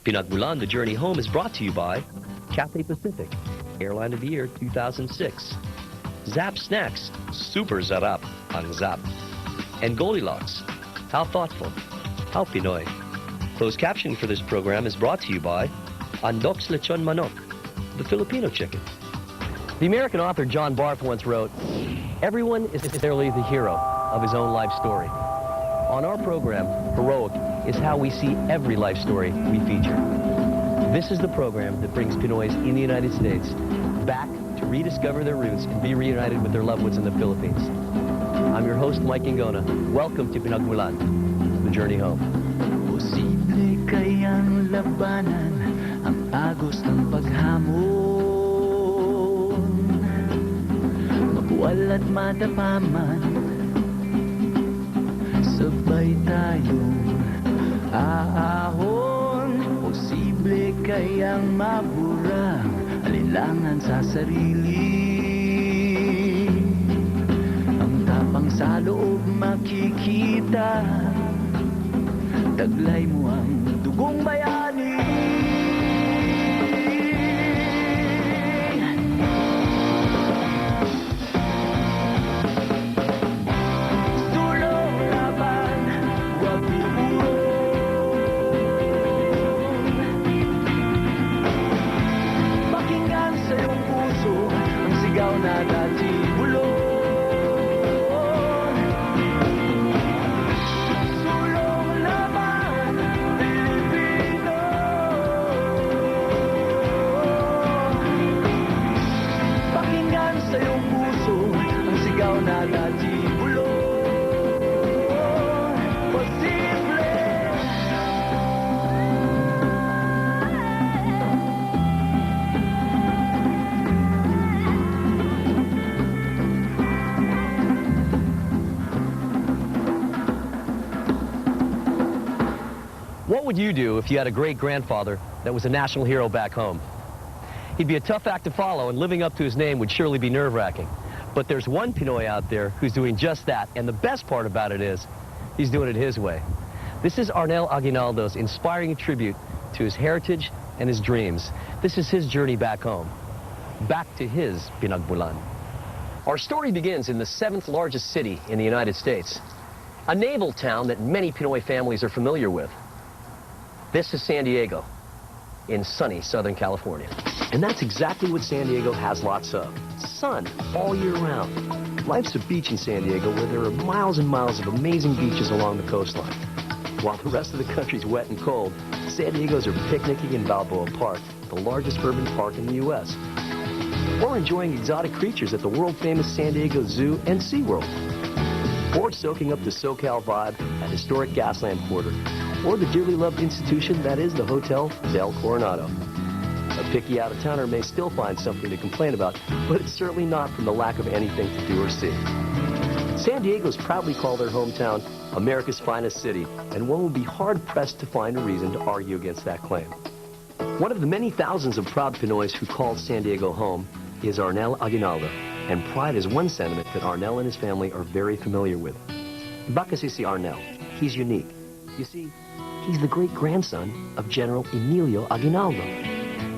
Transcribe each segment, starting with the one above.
Pinagmulan The Journey Home is brought to you by Cathay Pacific, Airline of the Year 2006. Zap Snacks, Super Zarap ang Zap. And Goldilocks, How Thoughtful, How Pinoy. Closed captioning for this program is brought to you by Andok's Lechon Manok, the Filipino chicken. The American author John Barth once wrote, "Everyone is necessarily the hero of his own life story." On our program, Heroic is how we see every life story we feature. This is the program that brings Pinoys in the United States back to rediscover their roots and be reunited with their loved ones in the Philippines. I'm your host, Mike Ingona. Welcome to Pinagmulan, The Journey Home. Posible kayang labanan ang agos ng paghamon, mabuwal at matapaman, sabay tayong aahon. Posible kayang maburang alinlangan sa sarili, ang tapang sa loob makikita, taglay mo ang dugong bayani. Sulong laban, huwag biburon. Pakinggan sa iyong puso ang sigaw na dati bulong. What would you do if you had a great-grandfather that was a national hero back home? He'd be a tough act to follow, and living up to his name would surely be nerve-wracking. But there's one Pinoy out there who's doing just that, and the best part about it is he's doing it his way. This is Arnel Aguinaldo's inspiring tribute to his heritage and his dreams. This is his journey back home, back to his Pinagmulan. Our story begins in the 7th largest city in the United States, a naval town that many Pinoy families are familiar with. This is San Diego, in sunny Southern California. And that's exactly what San Diego has lots of. Sun all year round. Life's a beach in San Diego where there are miles and miles of amazing beaches along the coastline. While the rest of the country's wet and cold, San Diegos are picnicking in Balboa Park, the largest urban park in the U.S. Or enjoying exotic creatures at the world-famous San Diego Zoo and SeaWorld. Or soaking up the SoCal vibe at historic Gaslamp Quarter. Or the dearly loved institution that is the Hotel Del Coronado. A picky out-of-towner may still find something to complain about, but it's certainly not from the lack of anything to do or see. San Diego's proudly call their hometown America's finest city, and one would be hard-pressed to find a reason to argue against that claim. One of the many thousands of proud Pinoys who call San Diego home is Arnel Aguinaldo, and pride is one sentiment that Arnel and his family are very familiar with. Iba kasi si Arnel, he's unique. You see, he's the great-grandson of General Emilio Aquinaldo.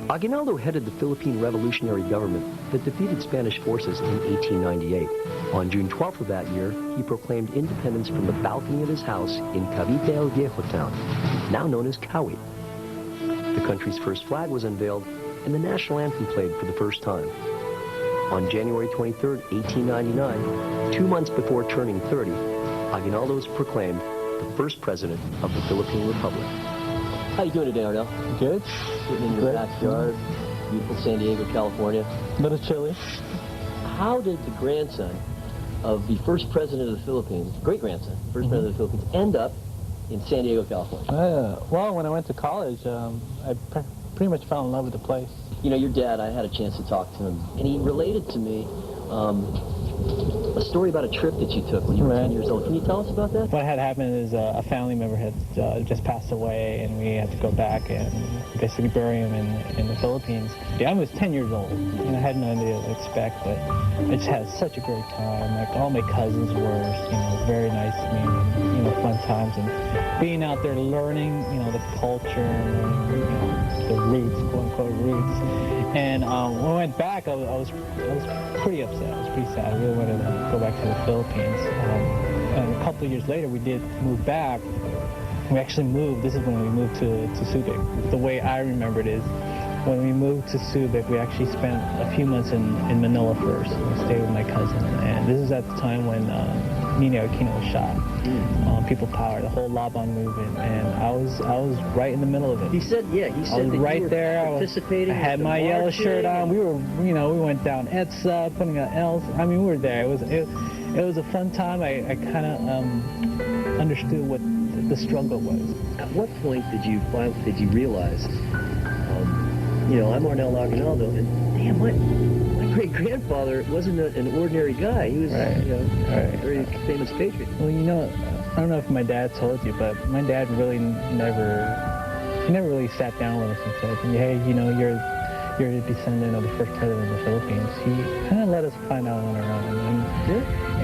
Aguinaldo headed the Philippine Revolutionary Government that defeated Spanish forces in 1898. On June 12th of that year, he proclaimed independence from the balcony of his house in Cavite El Viejo town, now known as Kawit. The country's first flag was unveiled, and the national anthem played for the first time. On January 23rd, 1899, 2 months before turning 30, Aguinaldo was proclaimed the first president of the Philippine Republic. How you doing today, Arnel? Good. Sitting in your backyard, beautiful San Diego, California. A little chilly. How did the grandson of the first president of the Philippines, great-grandson, first president of the Philippines, end up in San Diego, California? Well, when I went to college, I pretty much fell in love with the place. You know, your dad, I had a chance to talk to him, and he related to me a story about a trip that you took when you were 10 years old. Can you tell us about that? What had happened is a family member had just passed away, and we had to go back and basically bury him in the Philippines. Yeah, I was 10 years old, and I had no idea what to expect, but I just had such a great time. Like, all my cousins were, very nice to me, and, fun times, and being out there learning, the culture, and, roots, quote unquote roots. And when I went back, I was pretty upset. I was pretty sad. I really wanted to go back to the Philippines. And a couple of years later, we did move back. We actually moved. This is when we moved to Subic. The way I remember it is, when we moved to Subic, we actually spent a few months in Manila first. We stayed with my cousin, and this is at the time when Emilio Aquinaldo was shot. People Power, the whole Laban movement, and I was right in the middle of it. He said, yeah, he said that right you were there. participating. I had my yellow shirt on. We were, we went down ETSA, putting out L's. I mean, we were there. It was a fun time. I kind of understood what the struggle was. At what point did you realize, I'm Arnel Aguinaldo, and damn, my great-grandfather wasn't an ordinary guy. He was a very famous patriot. Well, I don't know if my dad told you, but my dad really never really sat down with us and said, hey, you're a descendant of the first president of the Philippines. He kind of let us find out on our own.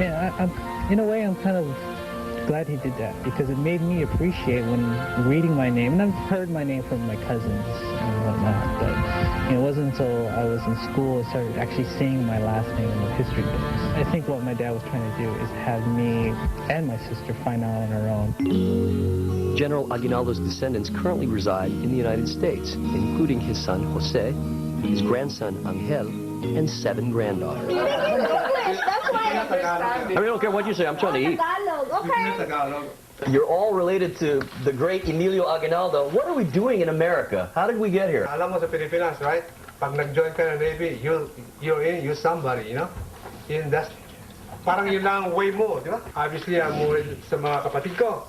And in a way, I'm kind of glad he did that, because it made me appreciate when reading my name, and I've heard my name from my cousins and whatnot, but it wasn't until I was in school I started actually seeing my last name in the history books. I think what my dad was trying to do is have me and my sister find out on our own. General Aguinaldo's descendants currently reside in the United States, including his son Jose, his grandson Angel, and 7 granddaughters. That's why I understand. I don't care what you say, I'm trying to eat. Tagalog, okay. You're all related to the great Emilio Aquinaldo. What are we doing in America? How did we get here? Alam mo sa Pilipinas, right? Pag nag-join ka ng Navy, you're somebody, parang yun lang ang way mo, di ba? Obviously, I'm worried sa mga kapatid ko.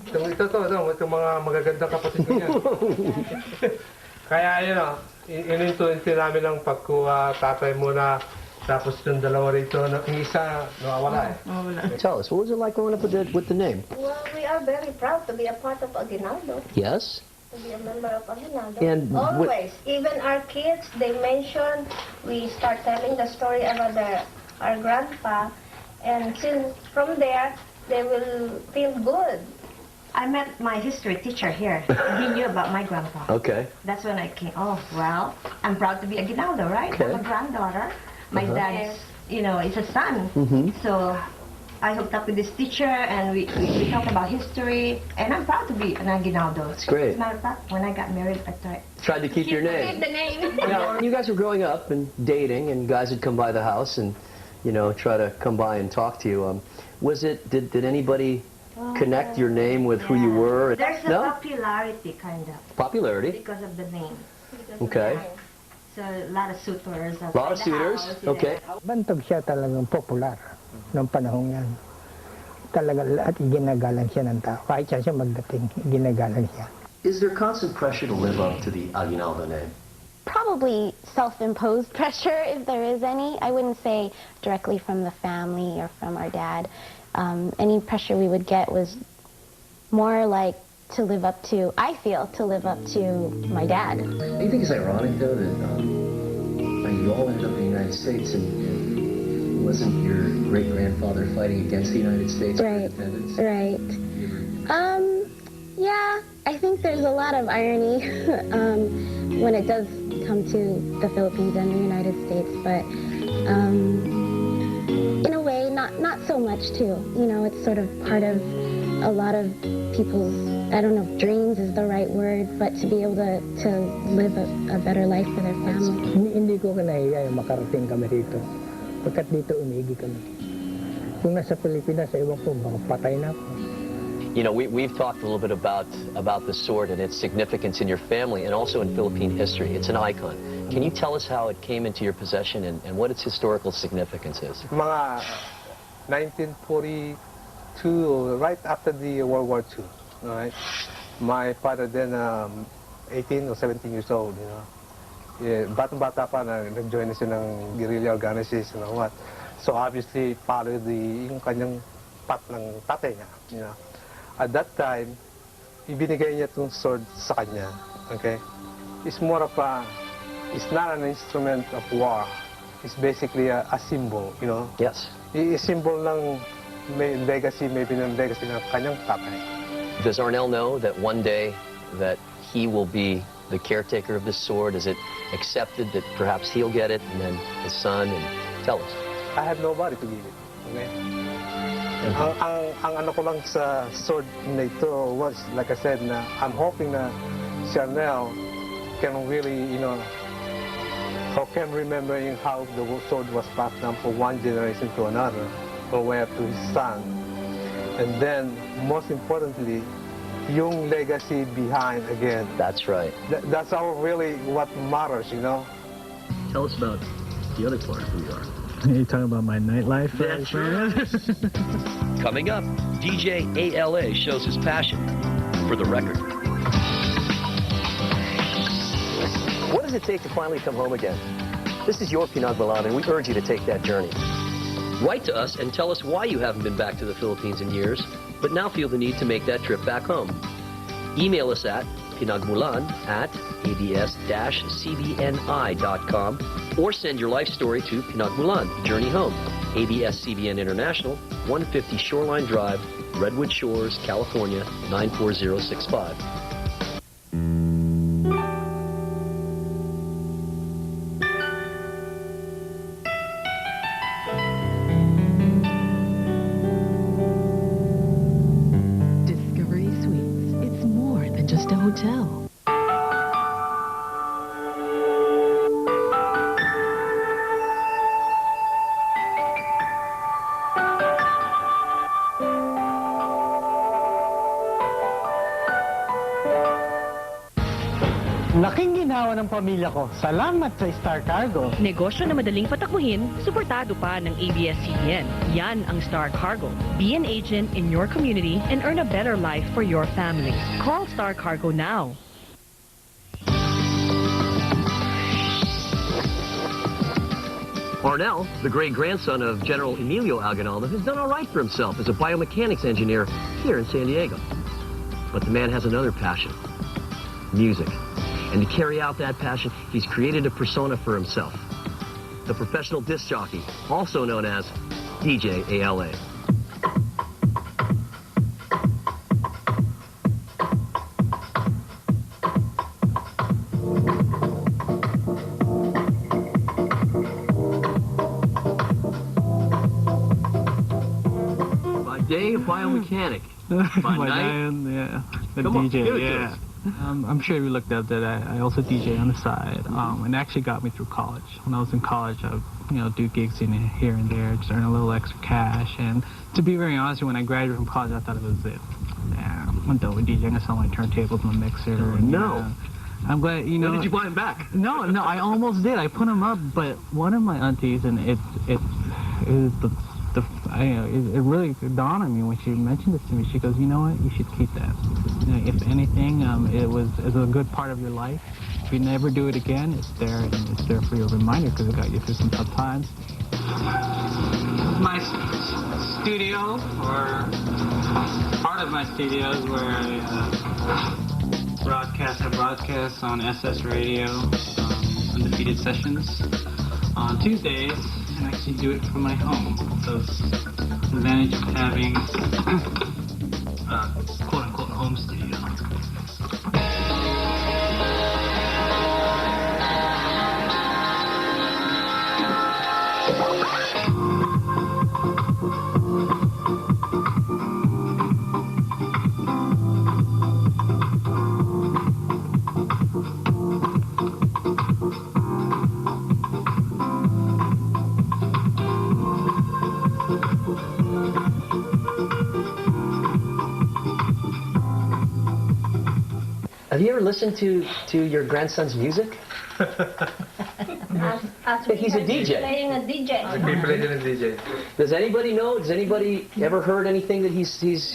Itong mga magagandang kapatid ko yan. Kaya, inintuin namin ang pagkuha tatay mo na tapos yung dalawa rito, yung isa nawawala eh. Tell us, what was it like growing up with the name? Well, we are very proud to be a part of Aguinaldo. Yes? To be a member of Aguinaldo. And always, even our kids, they mention, we start telling the story about our grandpa, and since from there, they will feel good. I met my history teacher here. He knew about my grandpa. Okay. That's when I came. Oh, well, I'm proud to be Aguinaldo, right? Okay. I'm a granddaughter. My dad is a son. So I hooked up with this teacher, and we talked about history, and I'm proud to be an Aguinaldo. That's great. As a matter of fact, when I got married, I tried to keep your name. Keep the name. Now, you guys were growing up and dating, and guys would come by the house and, try to come by and talk to you. Did anybody connect your name with who you were? There's a popularity, kind of. Popularity? Because of the name. Okay. So a lot of suitors. A lot of suitors? Okay. Bantog siya talagang popular noong panahon yan. Talaga lahat ginagalang siya ng tao. Kahit siya magdating, ginagalang siya. Is there constant pressure to live up to the Aguinaldo name? Probably self-imposed pressure, if there is any. I wouldn't say directly from the family or from our dad. Any pressure we would get was more like to live up to, I feel, to live up to my dad. Do you think it's ironic, though, that you all ended up in the United States, and wasn't your great-grandfather fighting against the United States for independence? Right. Yeah, I think there's a lot of irony when it does come to the Philippines and the United States, but in a way, not so much too. It's sort of part of a lot of people's, I don't know if dreams is the right word, but to be able to live a better life for their family. Hindi ko nahiya yung makarating kami rito. Pagkat dito umigi kami. Kung nasa Pilipinas, ewan ko, baka patay na ako. We've talked a little bit about the sword and its significance in your family and also in Philippine history. It's an icon. Can you tell us how it came into your possession and what its historical significance is? Mga 1942, right after the World War II, right? My father then 18 or 17 years old, batang-bata pa nag-join na siya ng guerrilla organization or what. So obviously, followed yung kanyang path ng tatay niya, At that time, ibinigay niya itong sword sa kanya, okay? It's more of it's not an instrument of war. It's basically a symbol, Yes. A symbol ng legacy, maybe ng legacy ng kanyang tatay. Does Arnell know that one day that he will be the caretaker of this sword? Is it accepted that perhaps he'll get it and then his son? And tell us. I have nobody to give it. Okay? Ang ano ko lang sa sword na ito was, like I said, na I'm hoping na si Arnel can really, or can remember how the sword was passed down from one generation to another, or way up to his son. And then, most importantly, yung legacy behind again. That's right. That's all really what matters, Tell us about the other part of who you are. Are you talking about my nightlife? That's right. Coming up, DJ ALA shows his passion for the record. What does it take to finally come home again? This is your Pinagmulan, and we urge you to take that journey. Write to us and tell us why you haven't been back to the Philippines in years, but now feel the need to make that trip back home. Email us at pinagmulan@abs-cbni.com or send your life story to Pinagmulan The Journey Home, ABS-CBN International, 150 Shoreline Drive, Redwood Shores, California, 94065. Hotel. Laking ginawa ng pamilya ko. Salamat sa Star Cargo. Negosyo na madaling patakbuhin, suportado pa ng ABS-CBN. Yan ang Star Cargo. Be an agent in your community and earn a better life for your family. Call Star Cargo now. Arnell, the great-grandson of General Emilio Aquinaldo, has done all right for himself as a biomechanics engineer here in San Diego. But the man has another passion, music. And to carry out that passion, he's created a persona for himself. The professional disc jockey, also known as DJ ALA. By day, a biomechanic. By night, yeah, the Come DJ, on, yeah. I'm sure you looked up that I also DJ on the side, and it actually got me through college. When I was in college, I would, do gigs here and there, just earn a little extra cash. And to be very honest, when I graduated from college, I thought it was it. Yeah, I'm done with DJing. I sell my turntables, my mixer. No. I'm glad, When did you buy him back? No, I almost did. I put him up, but one of my aunties, and it really dawned on me when she mentioned this to me. She goes, you know what, you should keep that. If anything, it was a good part of your life. If you never do it again, it's there, and it's there for your reminder because it got you through some tough times. My studio, or part of my studio, is where I broadcast on SS Radio, Undefeated Sessions on Tuesdays. And actually do it from my home. So it's the advantage of having quote-unquote home studio. Have you ever listened to your grandson's music? He's a DJ. Playing a DJ. He played in a DJ. Does anybody know? Has anybody ever heard anything that he's Yes.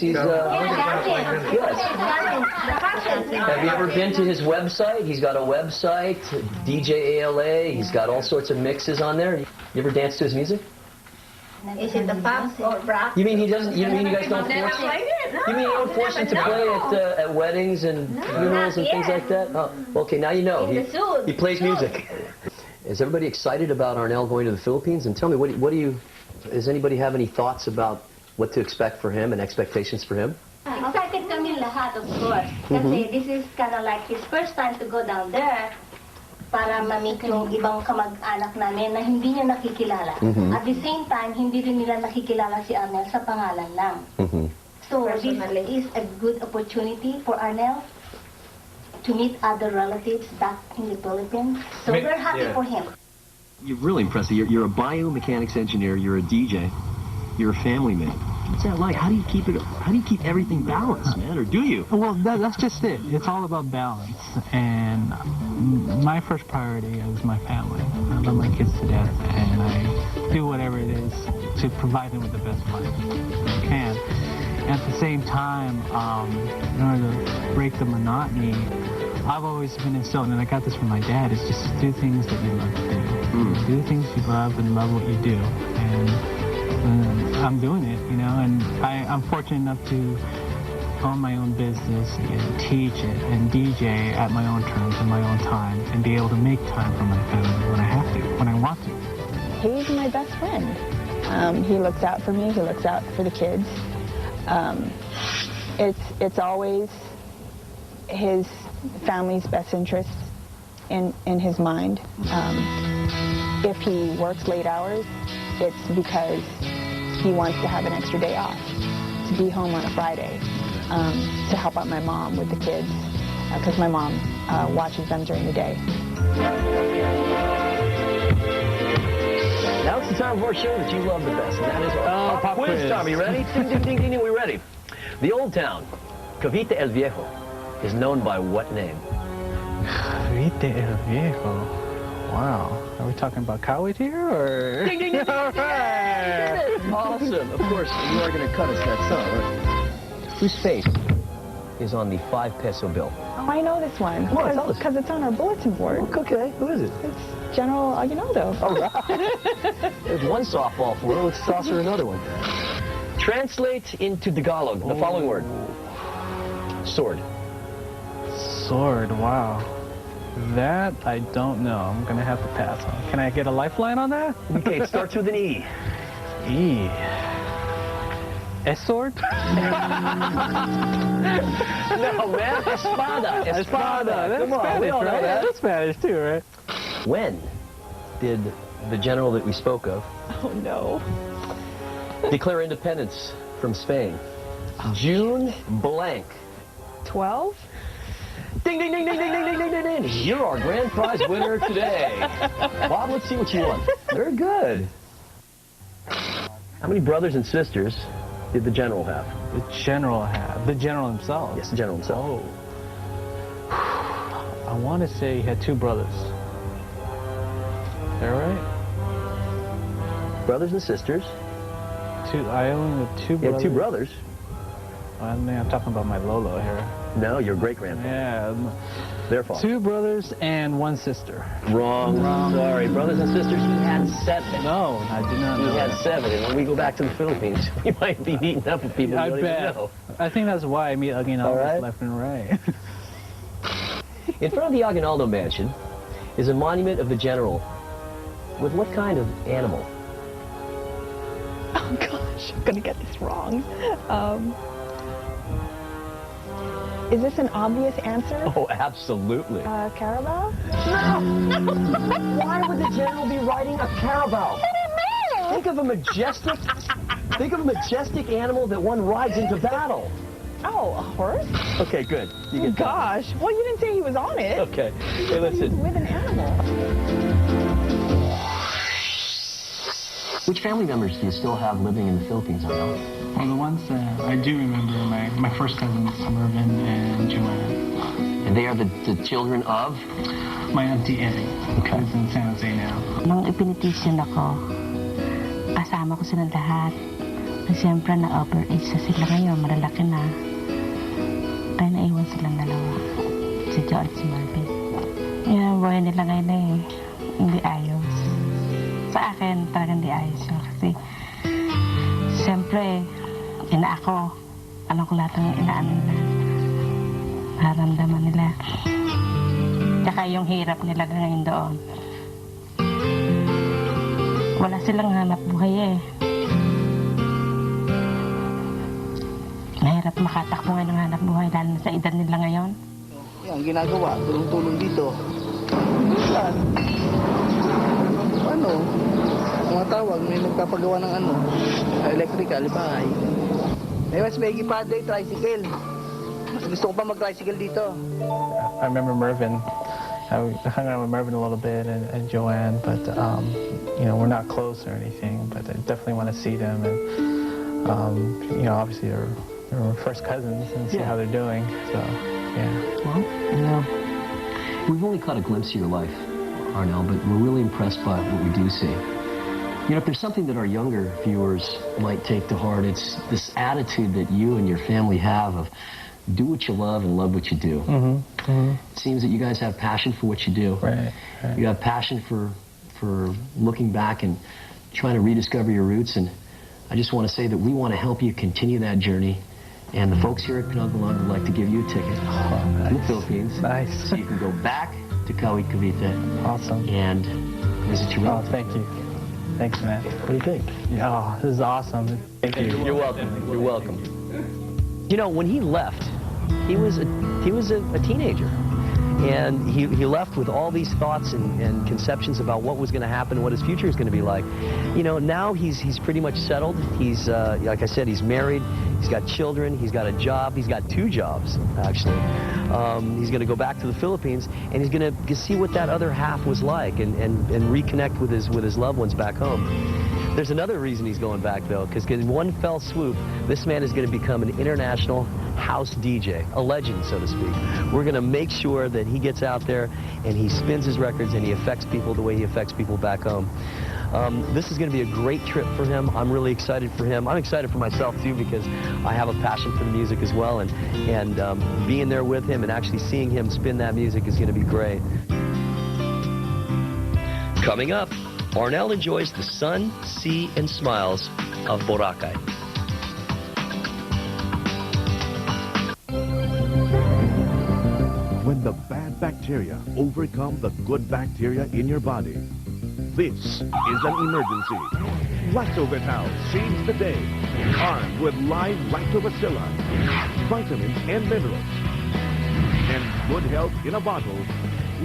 Have you ever been to his website? He's got a website, DJ ALA. He's got all sorts of mixes on there. You ever dance to his music? Is it the pop or rap? You mean he doesn't? You mean you guys don't force? You mean you don't force him to play at weddings and funerals and things like that? Oh, okay. Now you know. He plays music. Is everybody excited about Arnell going to the Philippines? And tell me, what do you? Does anybody have any thoughts about what to expect for him and expectations for him? Excited kami lahat, of course. Kasi this is kind of like his first time to go down there para ma-meet yung ibang kamag-anak namin na hindi niya nakikilala. At the same time, hindi rin nila nakikilala si Arnel sa pangalan lang. So this is a good opportunity for Arnel to meet other relatives back in the Philippines. So we're happy for him. You're really impressive. You're a biomechanics engineer. You're a DJ. You're a family man. What's that like? How do you keep it? How do you keep everything balanced, man? Or do you? Well, that's just it. It's all about balance. And my first priority is my family. I love my kids to death, and I do whatever it is to provide them with the best life I can. At the same time, in order to break the monotony, I've always been instilled, and I got this from my dad, is just do things that you love to do. Do things you love and love what you do. And I'm doing it, you know, and I'm fortunate enough to own my own business and teach it and DJ at my own terms and my own time and be able to make time for my family when I have to, when I want to. He's my best friend. He looks out for me. He looks out for the kids. It's always his family's best interests in his mind. If he works late hours, it's because he wants to have an extra day off, to be home on a Friday, to help out my mom with the kids, because my mom watches them during the day. Now it's the time for our show that you love the best, and that is our pop quiz time. Are you ready? Ding, ding, ding, ding, ding, we're ready. The old town, Cavite el Viejo, is known by what name? Cavite el Viejo. Wow. Are we talking about Kawit here, or? Ding, ding, ding, ding, All right. Awesome. Of course, you are going to cut us that song, right? Whose face is on the 5 peso bill? Oh, I know this one. Come on, tell us. Because it's on our bulletin board. Oh, okay. Who is it? It's General Aguinaldo. All right. There's one softball for her. Let's toss her another one. Translate into Tagalog the following word. Sword. Sword, wow. That I don't know. I'm going to have to pass on. Can I get a lifeline on that? Okay, it starts with an E. E. S-sword? No, man. Espada. Espada. That's Come on, Spanish, we all know right? that. That's Spanish too, right? When did the general that we spoke of Oh, no. declare independence from Spain? June blank. 12? Ding, ding, ding, ding, ding, ding, ding, ding, ding, ding. You're our grand prize winner today. Bob, let's see what you won. Very good. How many brothers and sisters did the general have? The general had. The general himself? Yes, the general himself. Oh. I want to say he had 2 brothers. Is that right? Brothers and sisters. I only have 2 He brothers. had 2 brothers. I mean, I'm talking about my Lolo here. No, your great-grandfather. Yeah. Their father. 2 brothers and 1 sister. Wrong. Sorry. Brothers and sisters, he had 7. No, I did not know He had that. 7, and when we go back to the Philippines, we might be meeting up with people I we don't bet. even know. I think that's why I meet Aguinaldo All right. left and right. In front of the Aguinaldo mansion is a monument of the general with what kind of animal? Oh, gosh. I'm going to get this wrong. Is this an obvious answer? Oh, absolutely. Carabao? No! Why would the general be riding a carabao? Think of a majestic animal that one rides into battle. Oh, a horse? Okay, good. You get that. Gosh. Well, you didn't say he was on it. Okay. Hey, He's listen. with an animal. Which family members do you still have living in the Philippines, Arnel? Well, the ones that I do remember are my first cousins, Mervin and Joanna. And they are the children of? My auntie Eddie, who's in San Jose now. Nung ipinitisin ako, kasama ko silang lahat. Siyempre na-over-age na sila ngayon, malalaki na. Kaya naiwan silang dalawa, si Joe at si Marvin. Yan ang buhay nila ngayon eh, hindi ayos. Sa akin, talagang hindi ayos yun. Kasi, siyempre, ina ako. Alam ko lahat ng inaan nila. Naramdaman nila. Tsaka yung hirap nila ngayon doon. Wala silang hanap buhay eh. Mahirap makatakbo nga ng hanap buhay, lalo na sa edad nila ngayon. Ang ginagawa, tulong-tulong dito. Minsan, mga tawag, may magpapagawa ng electrical, bahay. May mas may gipadre, tricycle. Gusto ko pa mag-tricycle dito. I remember Mervyn. I hung out with Mervyn a little bit and Joanne, but you know, we're not close or anything. But I definitely want to see them, and you know, obviously they're first cousins and see how they're doing. So yeah. Well, you know, we've only caught a glimpse of your life, Arnel, but we're really impressed by what we do see. You know, if there's something that our younger viewers might take to heart, it's this attitude that you and your family have of do what you love and love what you do. It seems that you guys have passion for what you do. Right. You have passion for looking back and trying to rediscover your roots, and I just want to say that we want to help you continue that journey. And the folks here at Pinagmulan would like to give you a ticket to the Philippines. Nice. So you can go back to Cawit Cavite. Awesome. And visit your Oh, thank you. Thanks, man. What do you think? Oh, this is awesome. Thank you. You're welcome. You're welcome. You know, when he left, he was a teenager. And he left with all these thoughts and conceptions about what was going to happen, what his future is going to be like. You know, now he's pretty much settled. He's, like I said, he's married, he's got children, he's got a job, he's got 2 jobs, actually. He's going to go back to the Philippines, and he's going to see what that other half was like and reconnect with his loved ones back home. There's another reason he's going back, though, because in one fell swoop, this man is going to become an international house DJ, a legend, so to speak. We're going to make sure that he gets out there and he spins his records and he affects people the way he affects people back home. This is going to be a great trip for him. I'm really excited for him. I'm excited for myself, too, because I have a passion for the music as well, and being there with him and actually seeing him spin that music is going to be great. Coming up, Arnel enjoys the sun, sea, and smiles of Boracay. When the bad bacteria overcome the good bacteria in your body, this is an emergency. Lactovital saves the day. Armed with live lactobacilli, vitamins and minerals, and good health in a bottle,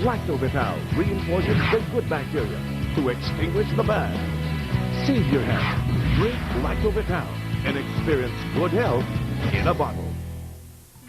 Lactovital reinforces the good bacteria to extinguish the bad. Save your health. Drink Lactovital and experience good health in a bottle.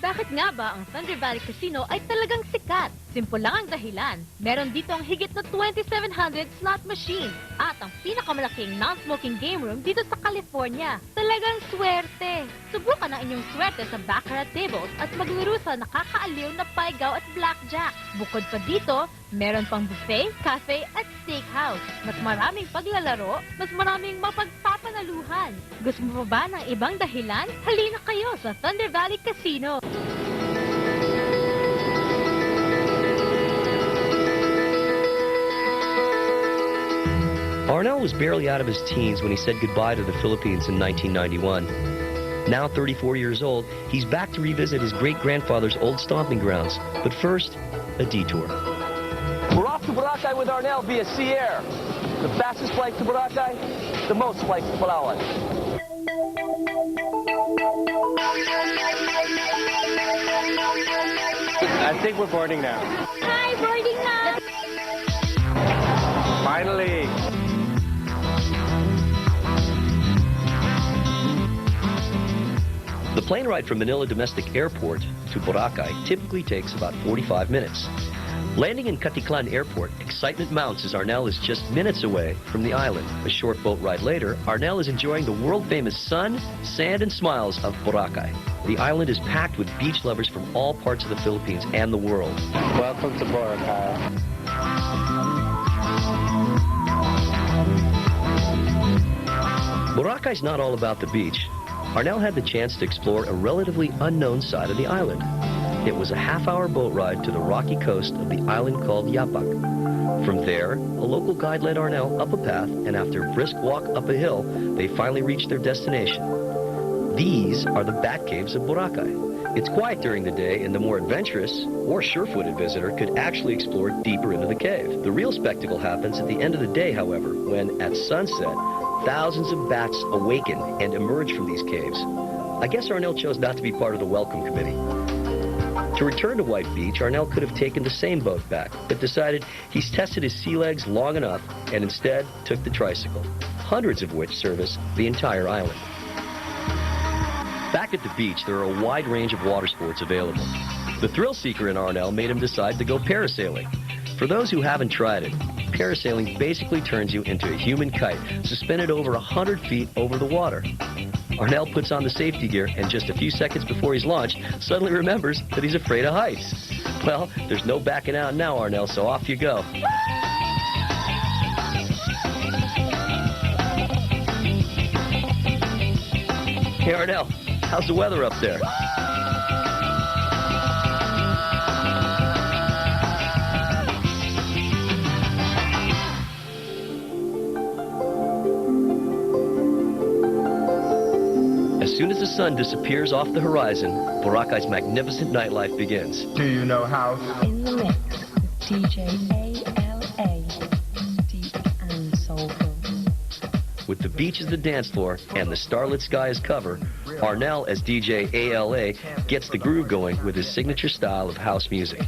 Bakit nga ba ang Thunder Valley Casino ay talagang sikat? Simple lang ang dahilan. Meron dito ang higit na 2,700 slot machine at ang pinakamalaking non-smoking game room dito sa California. Talagang swerte! Subukan ang inyong swerte sa baccarat tables at maglaro sa nakakaaliw na paigaw at blackjack. Bukod pa dito, meron pang buffet, cafe at steakhouse. Mas maraming paglalaro, mas maraming mapagpapanaluhan. Gusto mo ba ng ibang dahilan? Halina kayo sa Thunder Valley Casino. Arnel was barely out of his teens when he said goodbye to the Philippines in 1991. Now 34 years old, he's back to revisit his great-grandfather's old stomping grounds. But first, a detour. We're off to Boracay with Arnel via sea air. The fastest flight to Boracay, the most flights to Palawan. I think we're boarding now. Hi, boarding now! Finally! The plane ride from Manila Domestic Airport to Boracay typically takes about 45 minutes. Landing in Caticlan Airport, excitement mounts as Arnel is just minutes away from the island. A short boat ride later, Arnel is enjoying the world-famous sun, sand, and smiles of Boracay. The island is packed with beach lovers from all parts of the Philippines and the world. Welcome to Boracay. Boracay's not all about the beach. Arnel had the chance to explore a relatively unknown side of the island. It was a half-hour boat ride to the rocky coast of the island called Yapak. From there, a local guide led Arnel up a path, and after a brisk walk up a hill, they finally reached their destination. These are the bat caves of Boracay. It's quiet during the day, and the more adventurous or sure-footed visitor could actually explore deeper into the cave. The real spectacle happens at the end of the day, however, when, at sunset, thousands of bats awaken and emerge from these caves. I guess Arnell chose not to be part of the welcome committee. To return to White Beach, Arnell could have taken the same boat back, but decided he's tested his sea legs long enough and instead took the tricycle, hundreds of which service the entire island. Back at the beach, there are a wide range of water sports available. The thrill seeker in Arnell made him decide to go parasailing. For those who haven't tried it, parasailing basically turns you into a human kite, suspended over 100 feet over the water. Arnell puts on the safety gear, and just a few seconds before he's launched, suddenly remembers that he's afraid of heights. Well, there's no backing out now, Arnell, so off you go. Hey, Arnell, how's the weather up there? As soon as the sun disappears off the horizon, Boracay's magnificent nightlife begins. Do you know how? In the mix with DJ ALA, deep and soulful. With the beach as the dance floor and the starlit sky as cover, Arnell as DJ ALA gets the groove going with his signature style of house music.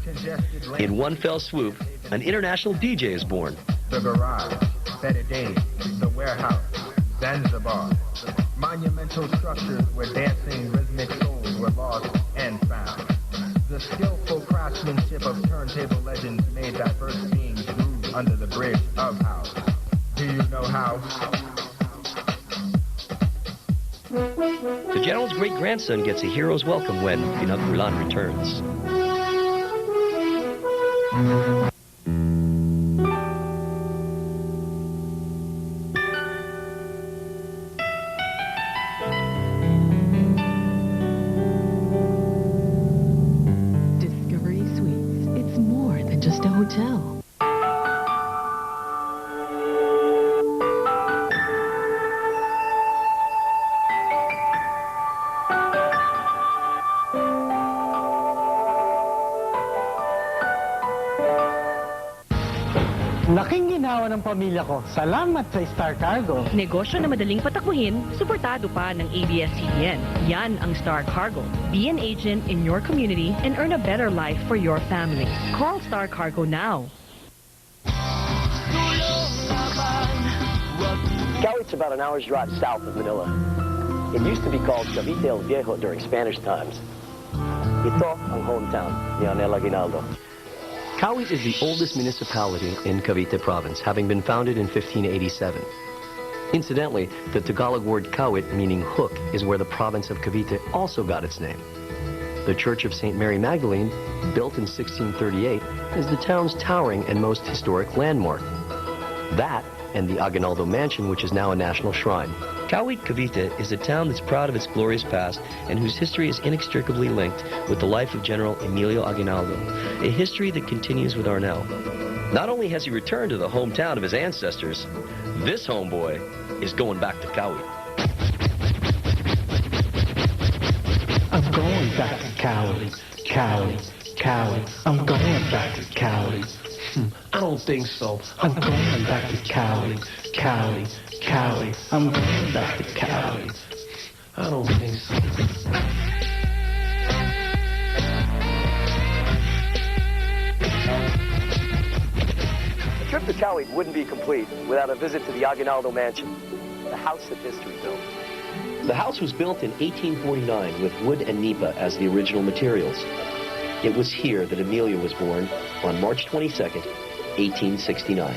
In one fell swoop, an international DJ is born. The garage, better days, the warehouse, Zanzibar. Monumental structures where dancing rhythmic souls were lost and found. The skillful craftsmanship of turntable legends made diverse beings groove under the bridge of house. Do you know how? The general's great-grandson gets a hero's welcome when Pinagmulan returns. Hotel. Laking ginawa ng pamilya ko. Salamat sa Star Cargo. Negosyo na madaling patakbuhin, suportado pa ng ABS-CBN. Yan ang Star Cargo. Be an agent in your community and earn a better life for your family. Call Star Cargo now. Kawit's about an hour's drive south of Manila. It used to be called Cavite el Viejo during Spanish times. Ito ang hometown ni Arnel Aguinaldo. Kawit is the oldest municipality in Cavite province, having been founded in 1587. Incidentally, the Tagalog word Kawit, meaning hook, is where the province of Cavite also got its name. The Church of St. Mary Magdalene, built in 1638, is the town's towering and most historic landmark. That and the Aguinaldo Mansion, which is now a national shrine. Cawit Cavite is a town that's proud of its glorious past and whose history is inextricably linked with the life of General Emilio Aquinaldo, a history that continues with Arnell. Not only has he returned to the hometown of his ancestors, this homeboy is going back to Kawit. I'm going back to Kawit, Kawit, Kawit. I'm going back to Kawit. I don't think so. I'm going back to Kawit, Kawit, Kawit. I'm going back to Kawit. I don't think so. A trip to Kawit wouldn't be complete without a visit to the Aguinaldo Mansion, the house that history built. The house was built in 1849 with wood and nipa as the original materials. It was here that Emilio was born on March 22nd, 1869.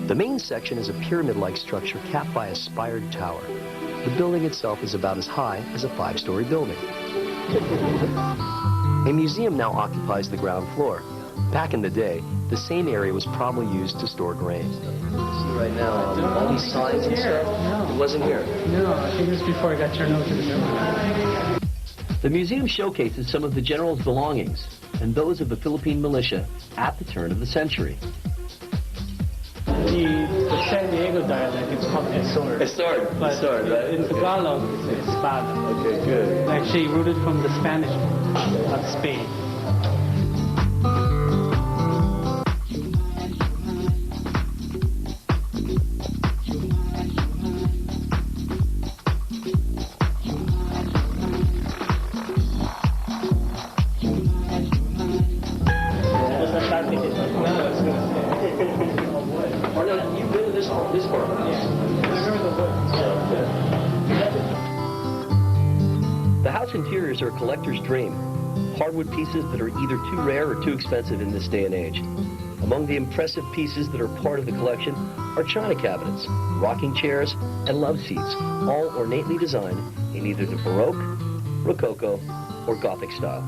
The main section is a pyramid-like structure capped by a spired tower. The building itself is about as high as a 5-story building. A museum now occupies the ground floor. Back in the day, the same area was probably used to store grain. See right now, all these signs and stuff, it wasn't here. No, I think it was before I got turned over to the government. The museum showcases some of the general's belongings and those of the Philippine militia at the turn of the century. The San Diego dialect, it's called Esor. Esor, But Esor, right? in Tagalog, it's Espada. Okay, good. Actually rooted from the Spanish of Spain. Arnell, you've been to this part of the house? The house interiors are a collector's dream. Hardwood pieces that are either too rare or too expensive in this day and age. Among the impressive pieces that are part of the collection are china cabinets, rocking chairs, and love seats, all ornately designed in either the Baroque, Rococo, or Gothic style.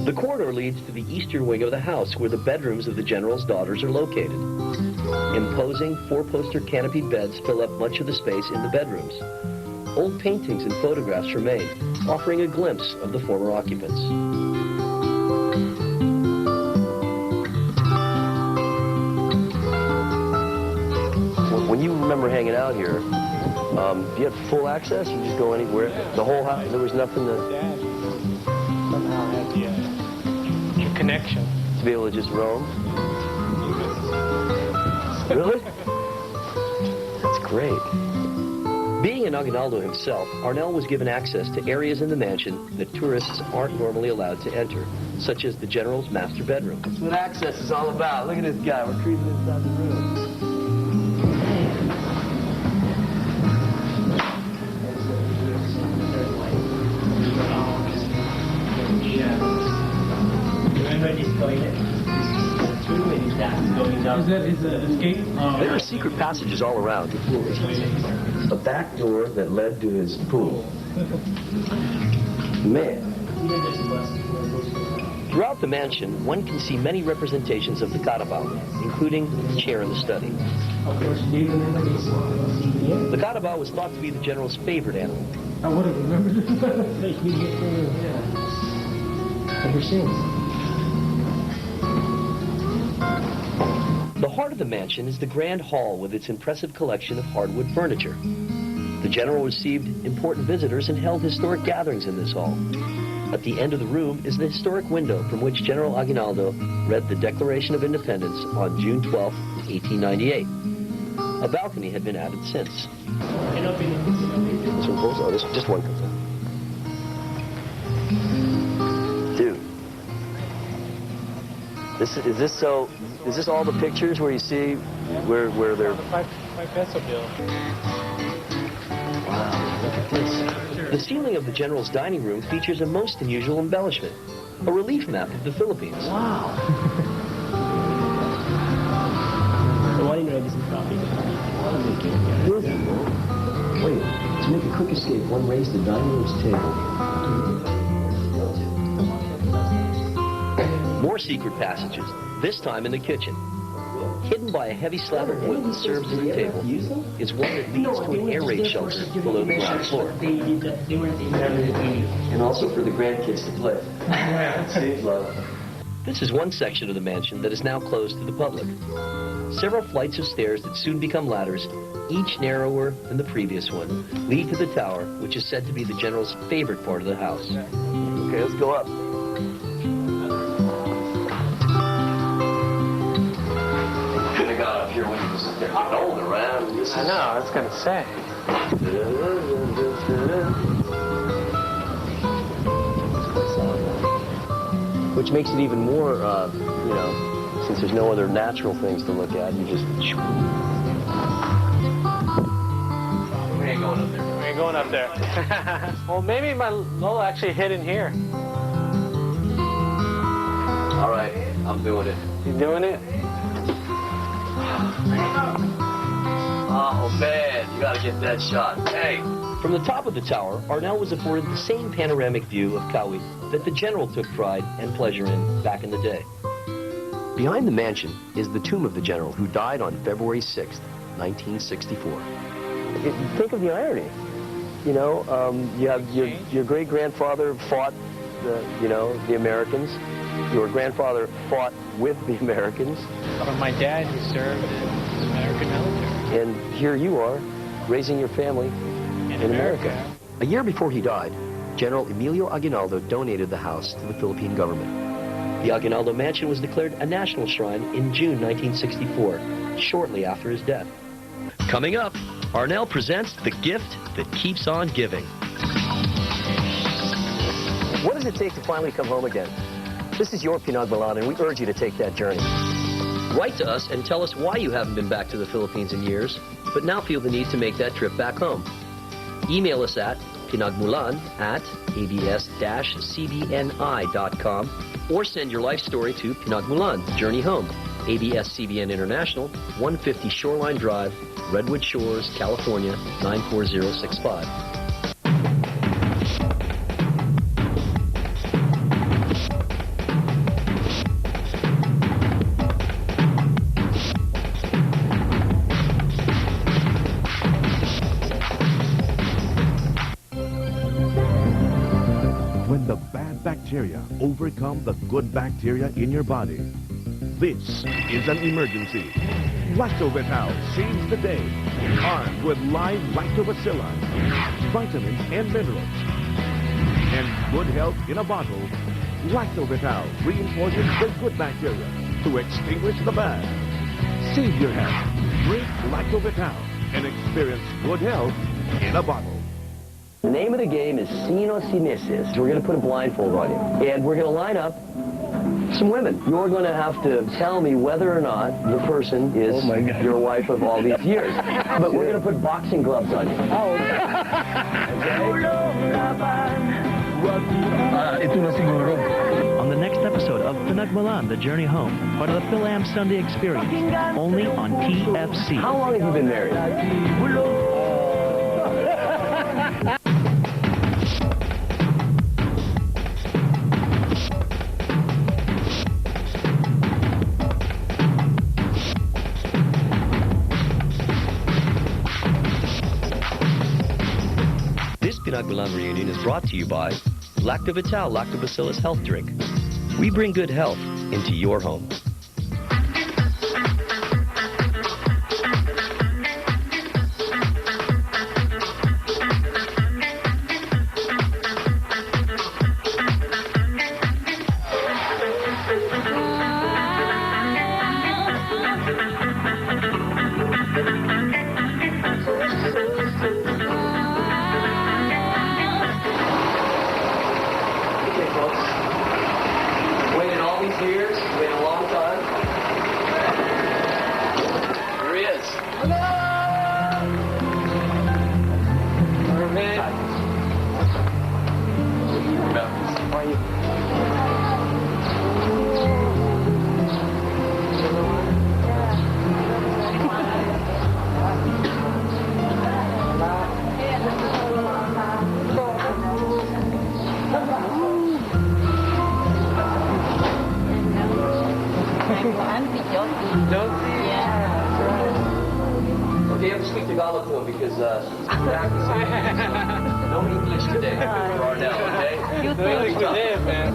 The corridor leads to the eastern wing of the house, where the bedrooms of the general's daughters are located. Imposing four-poster canopied beds fill up much of the space in the bedrooms. Old paintings and photographs remain, offering a glimpse of the former occupants. When you remember hanging out here, you had full access? You just go anywhere? The whole house? There was nothing to... Dad somehow had the connection. To be able to just roam? Really? That's great. Being an Aguinaldo himself, Arnell was given access to areas in the mansion that tourists aren't normally allowed to enter, such as the general's master bedroom. That's what access is all about. Look at this guy. We're creeping inside the room. There are secret passages all around. A back door that led to his pool. Man. Throughout the mansion, one can see many representations of the carabao, including the chair in the study. The carabao was thought to be the general's favorite animal. I would have remembered it. Ever since. The heart of the mansion is the grand hall with its impressive collection of hardwood furniture. The general received important visitors and held historic gatherings in this hall. At the end of the room is the historic window from which General Aguinaldo read the Declaration of Independence on June 12, 1898. A balcony had been added since. This one goes? Oh, this just one comes out. Dude. Is this all the pictures where you see where they're... My pencil bill. Wow, look at this. The ceiling of the general's dining room features a most unusual embellishment, a relief map of the Philippines. Wow. Wait, to make a quick escape, one raised the dining room's table. More secret passages, this time in the kitchen. Hidden by a heavy slab of wood that serves as a table is one that leads to an air raid shelter below the ground floor. And also for the grandkids to play. Save love. This is one section of the mansion that is now closed to the public. Several flights of stairs that soon become ladders, each narrower than the previous one, lead to the tower, which is said to be the general's favorite part of the house. Okay, let's go up. Here when he was rolling around. I know, I was going to say. Which makes it even more, you know, since there's no other natural things to look at, you just... We ain't going up there. We ain't going up there. Well, maybe my Lola actually hid in here. All right, I'm doing it. You doing it? Oh, man, you gotta get that shot. Hey! From the top of the tower, Arnell was afforded the same panoramic view of Kawit that the general took pride and pleasure in back in the day. Behind the mansion is the tomb of the general who died on February 6th, 1964. Think of the irony. You know, you have your great-grandfather fought the Americans. Your grandfather fought with the Americans. Or my dad who served in the American military. And here you are, raising your family in America. A year before he died, General Emilio Aquinaldo donated the house to the Philippine government. The Aguinaldo Mansion was declared a national shrine in June 1964, shortly after his death. Coming up, Arnell presents the gift that keeps on giving. What does it take to finally come home again? This is your Pinagmulan, and we urge you to take that journey. Write to us and tell us why you haven't been back to the Philippines in years, but now feel the need to make that trip back home. Email us at pinagmulan@abs-cbni.com or send your life story to Pinagmulan The Journey Home, ABS-CBN International, 150 Shoreline Drive, Redwood Shores, California, 94065. When the bad bacteria overcome the good bacteria in your body, this is an emergency. Lactovital saves the day, armed with live lactobacilli, vitamins and minerals, and good health in a bottle. Lactovital reinforces the good bacteria to extinguish the bad. Save your health. Drink Lactovital and experience good health in a bottle. The name of the game is Sino Sinesis. We're going to put a blindfold on you, and we're going to line up some women. You're going to have to tell me whether or not the person is your wife of all these years. But we're going to put boxing gloves on you. Oh, ito na siguro. On the next episode of Pinagmulan The Journey Home, part of the Phil-Am Sunday Experience, only on TFC. How long have you been married? Pinagmulan Reunion is brought to you by Lactovital Lactobacillus Health Drink. We bring good health into your home. Okay, you have to speak Tagalog to him because no English today for Arnell, okay? You think today, man.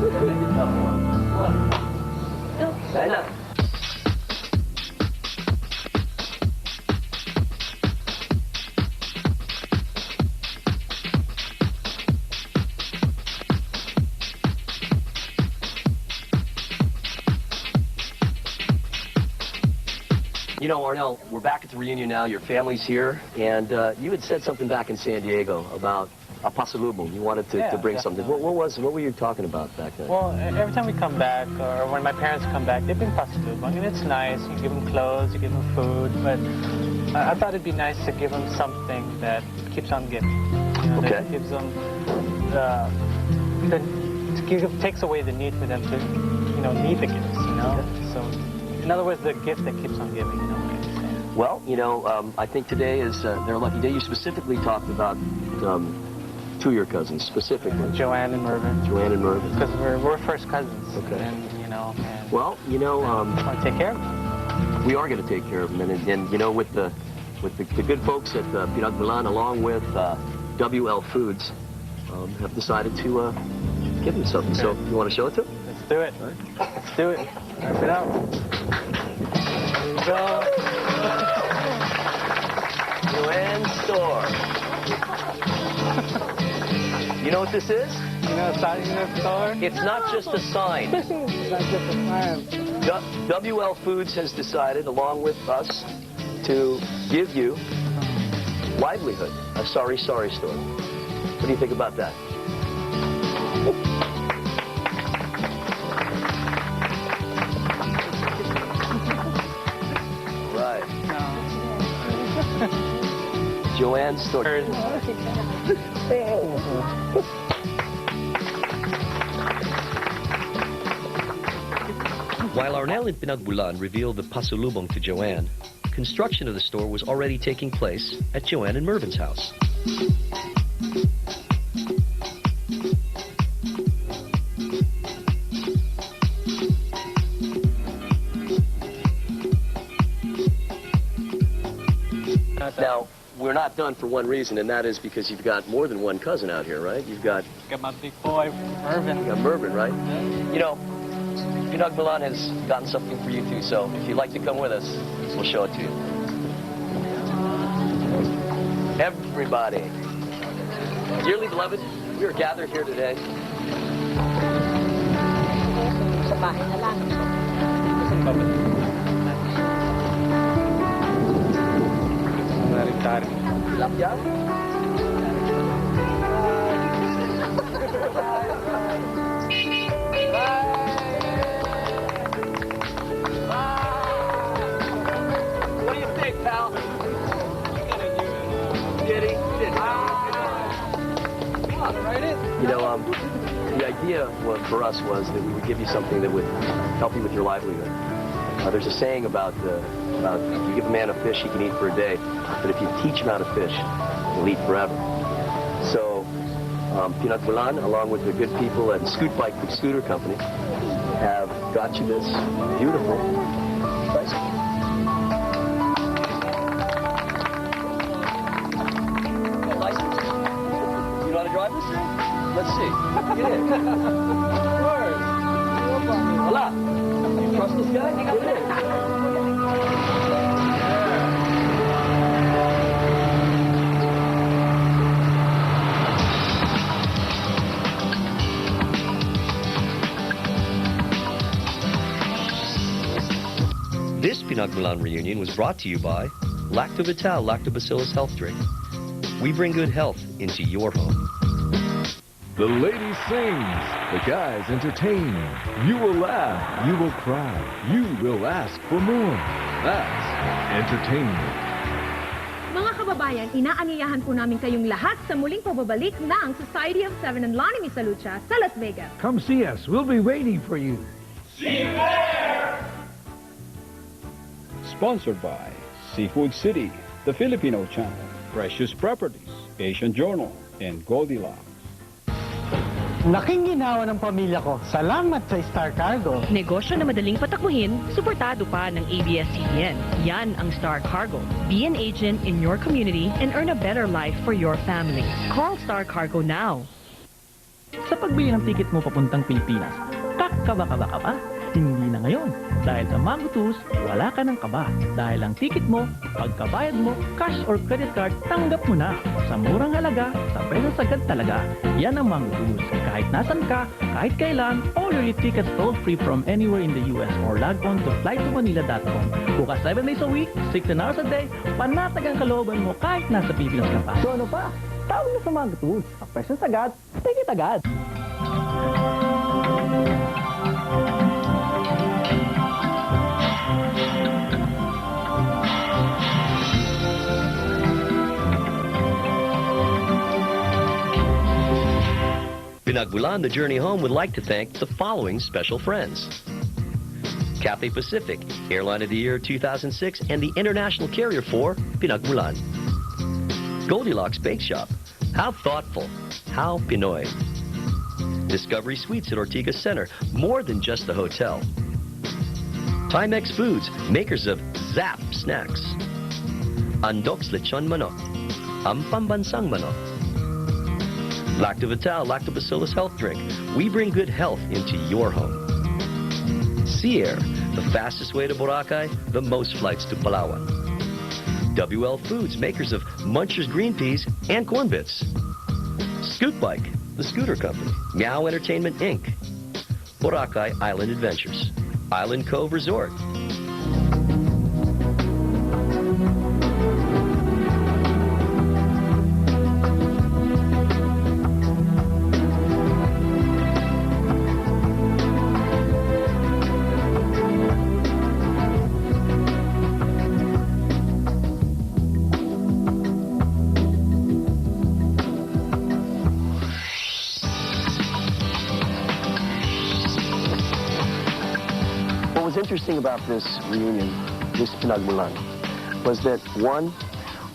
You know, Arnell, we're back at the reunion now. Your family's here, and you had said something back in San Diego about a pasalubong. You wanted to bring something. What were you talking about back then? Well, every time we come back, or when my parents come back, they bring pasalubong, and it's nice. You give them clothes, you give them food, but I thought it'd be nice to give them something that keeps on giving. You know, that gives them takes away the need for them to, need the gifts. So. In other words, the gift that keeps on giving, Well, I think today is their lucky day. You specifically talked about two of your cousins, specifically. Joanne and Mervyn. Joanne and Mervyn. Because we're first cousins. Okay. And, well, want to take care of them. We are going to take care of them. And with the good folks at Pinagmulan, along with WL Foods, have decided to give them something. Okay. So, you want to show it to them? Let's do it. Right. Let's do it. Wrap it out. Here we go. Joanne's store. You know what this is? You know a sign in the store? It's not just a sign. It's not just a sign. WL Foods has decided, along with us, to give you livelihood, a sorry store. What do you think about that? Joanne's story. While Arnel and Pinagmulan revealed the pasulubong to Joanne, construction of the store was already taking place at Joanne and Mervin's house. Now, we're not done for one reason, and that is because you've got more than one cousin out here, right? You've got my big boy, Mervin. You got Mervin, right? You know, Pinagmulan has gotten something for you too, so if you'd like to come with us, we'll show it to you. Everybody, dearly beloved, we are gathered here today. What do you think, pal? You know, the idea for us was that we would give you something that would help you with your livelihood. There's a saying about if you give a man a fish, he can eat for a day, but if you teach him how to fish, he'll eat forever. So, Pinagmulan, along with the good people at Scoot Bike Scooter Company, have got you this beautiful bicycle. You know how to drive this thing? Let's see. Get in. Word. Hola. You trust this guy? Get in. This Pinagmulan reunion was brought to you by Lactovital Lactobacillus Health Drink. We bring good health into your home. The ladies sing, the guys entertain. You will laugh, you will cry, you will ask for more. That's entertainment. Mga kababayan, inaanyayahan po namin kayong lahat sa muling pagbabalik ng Society of Seven and Lonnie Misalucha sa Las Vegas. Come see us. We'll be waiting for you. See you there! Sponsored by Seafood City, the Filipino Channel, Precious Properties, Asian Journal, and Goldilocks. Laking ginawa ng pamilya ko. Salamat sa Star Cargo. Negosyo na madaling patakbuhin, suportado pa ng ABS-CBN. Yan ang Star Cargo. Be an agent in your community and earn a better life for your family. Call Star Cargo now. Sa pagbili ng tiket mo papuntang Pilipinas, kakaba-kaba ka ba? Hindi na ngayon. Dahil sa Mango Tools, wala ka ng kaba. Dahil ang ticket mo, pagkabayad mo, cash or credit card, tanggap mo na. Sa murang halaga, sa presyo sagad talaga. Yan ang Mango Tools. Kahit nasan ka, kahit kailan, all your tickets toll-free from anywhere in the US or log on to flighttomanila.com. Bukas 7 days a week, 16 hours a day, panatag ang kalooban mo kahit nasa Pilipinas ka pa. So ano pa? Tawag na sa Mango Tools. Ang presyo sagad, take it agad. Pinagmulan The Journey Home would like to thank the following special friends. Cathay Pacific, Airline of the Year 2006 and the international carrier for Pinagmulan. Goldilocks Bake Shop, how thoughtful, how Pinoy. Discovery Suites at Ortigas Center, more than just a hotel. Timex Foods, makers of Zap Snacks. Andox Lechon Manok, ang pambansang manok. Lactovital Lactobacillus Health Drink. We bring good health into your home. Sea Air, the fastest way to Boracay, the most flights to Palawan. WL Foods, makers of Muncher's Green Peas and Corn Bits. Scoot Bike, the scooter company. Meow Entertainment Inc. Boracay Island Adventures. Island Cove Resort. was interesting about this reunion, this Pinagmulan, was that, one,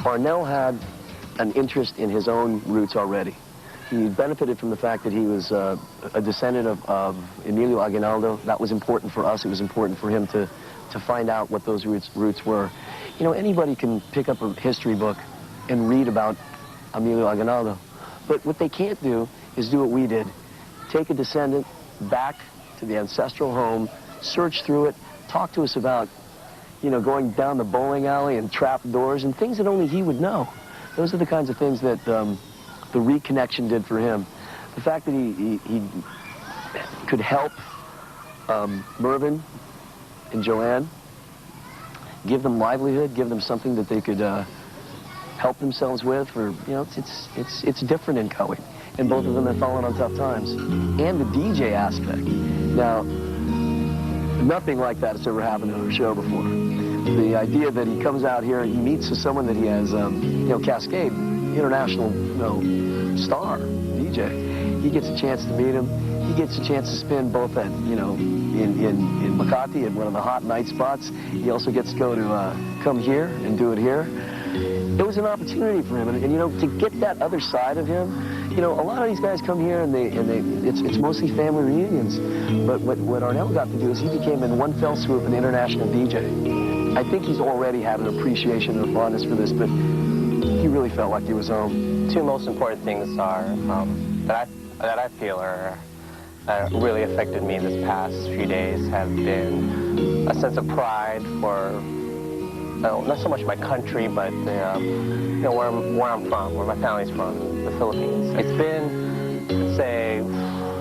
Arnel had an interest in his own roots already. He benefited from the fact that he was a descendant of Emilio Aquinaldo. That was important for us. It was important for him to find out what those roots were. You know, anybody can pick up a history book and read about Emilio Aquinaldo. But what they can't do is do what we did. Take a descendant back to the ancestral home, search through it, talk to us about, you know, going down the bowling alley and trap doors and things that only he would know. Those are the kinds of things that the reconnection did for him. The fact that he could help Mervyn and Joanne, give them livelihood, give them something that they could help themselves with, or, you know, it's different in Kawit. And both of them have fallen on tough times. And the DJ aspect. Now, nothing like that has ever happened on our show before. The idea that he comes out here and he meets someone that he has, you know, Cascade, international, you know, star, DJ. He gets a chance to meet him. He gets a chance to spend both at, you know, in Makati at one of the hot night spots. He also gets to go to come here and do it here. It was an opportunity for him, and you know, to get that other side of him. You know, a lot of these guys come here and it's mostly family reunions. But what Arnel got to do is he became in one fell swoop an international DJ. I think he's already had an appreciation and a fondness for this, but he really felt like he was home. Two most important things are that I feel are really affected me this past few days have been a sense of pride for not so much my country, but you know, where I'm from, where my family's from, the Philippines. It's been, let's say,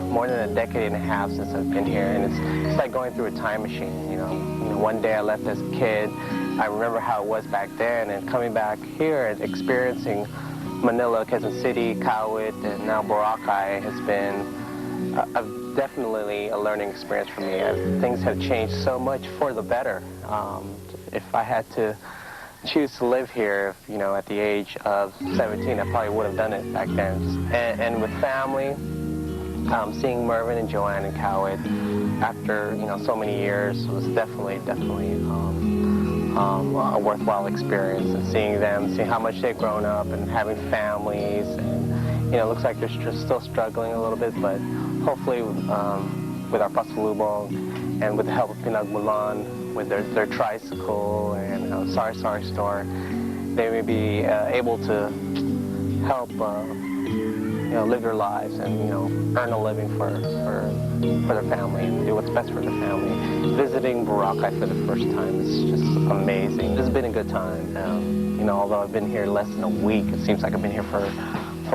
more than a decade and a half since I've been here, and it's like going through a time machine. You know, one day I left as a kid. I remember how it was back then, and coming back here and experiencing Manila, Quezon City, Kawit, and now Boracay has been definitely a learning experience for me. Things have changed so much for the better. If I had to choose to live here, you know, at the age of 17, I probably would have done it back then. And with family, seeing Mervyn and Joanne and Kawit after, you know, so many years was definitely a worthwhile experience. And seeing them, seeing how much they've grown up and having families, and, you know, it looks like they're still struggling a little bit, but hopefully with our pasalubong and with the help of Pinagmulan, with their tricycle and Sorry store, they may be able to help you know, live their lives and, you know, earn a living for their family and do what's best for their family. Visiting Boracay for the first time is just amazing. This has been a good time. You know, although I've been here less than a week, it seems like I've been here for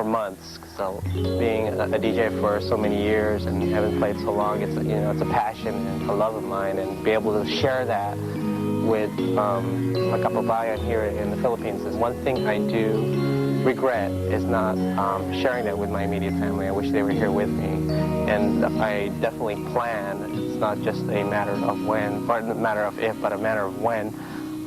months. So being a DJ for so many years and having played so long, it's, you know, it's a passion and a love of mine, and be able to share that with my kababayan here in the Philippines is one thing I do regret, is not sharing that with my immediate family. I wish they were here with me, and I definitely plan. It's not just a matter of when, or a matter of if, but a matter of when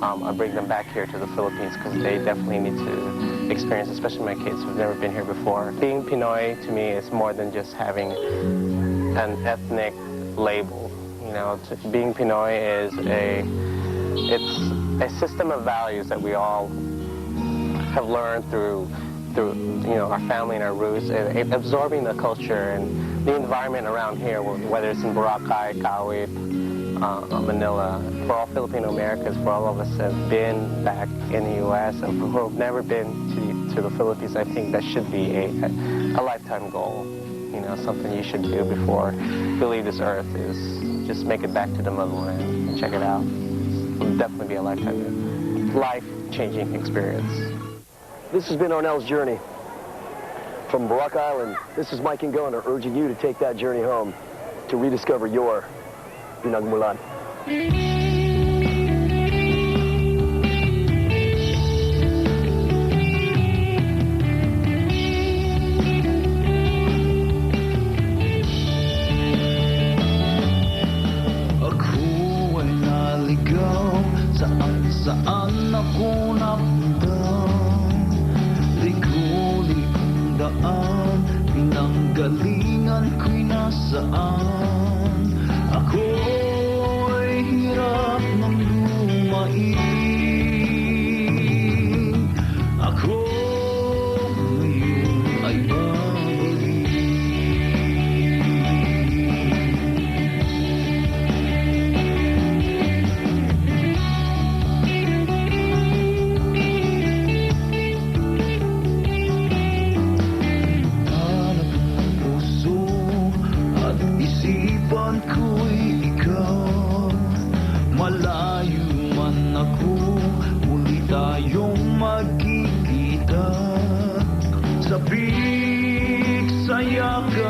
I bring them back here to the Philippines, because they definitely need to experience, especially my kids who've never been here before. Being Pinoy to me is more than just having an ethnic label. You know, being Pinoy is a system of values that we all have learned through you know, our family and our roots, and absorbing the culture and the environment around here, whether it's in Boracay, Kawit, Manila. For all Filipino Americans, for all of us that have been back in the U.S. and who have never been to the Philippines, I think that should be a lifetime goal. You know, something you should do before you leave this earth is just make it back to the motherland and check it out. It'll definitely be a life-changing experience. This has been Arnell's journey from Boracay Island. This is Mike and Gunner urging you to take that journey home to rediscover your Pinagmulan. Ako ay naligaw, saan ako napunta. Likod-likod daan, pinanggalingan ko'y nasaan. Ako'y hirap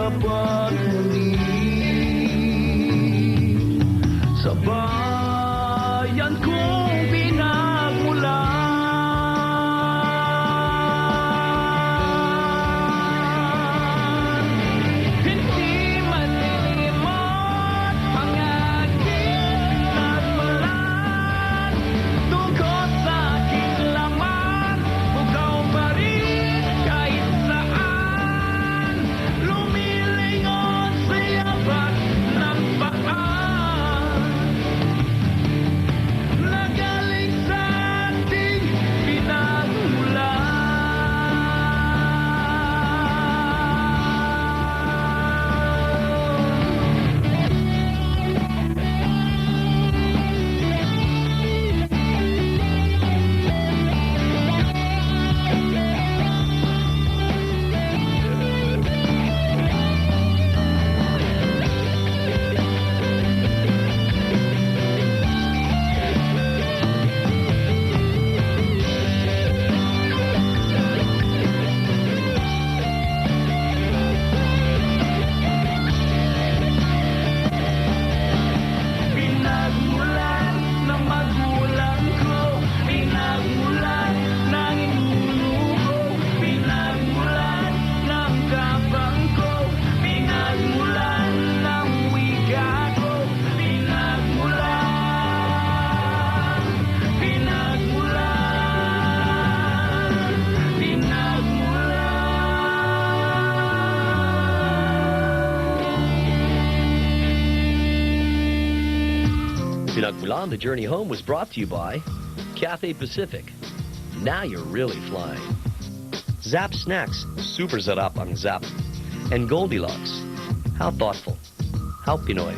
dapat muli sa bayan kong pinagmulan. Hindi malilimot ang aking nagmulan, tungkol sa aking laman, bukaw pa rin kahit saan, lumilingon sa yabat ng paan, na galing sa ating pinagmulan. Pinagmulan ng magulang ko, pinagmulan ng inuno ko, pinagmulan ng kapang ko, pinagmulan ng wika ko, pinagmulan, pinagmulan, pinagmulan. Pinagmulan The Journey Home was brought to you by Cathay Pacific. Now you're really flying. Zap Snacks, super zarap ang Zap. And Goldilocks, how thoughtful, how Pinoy.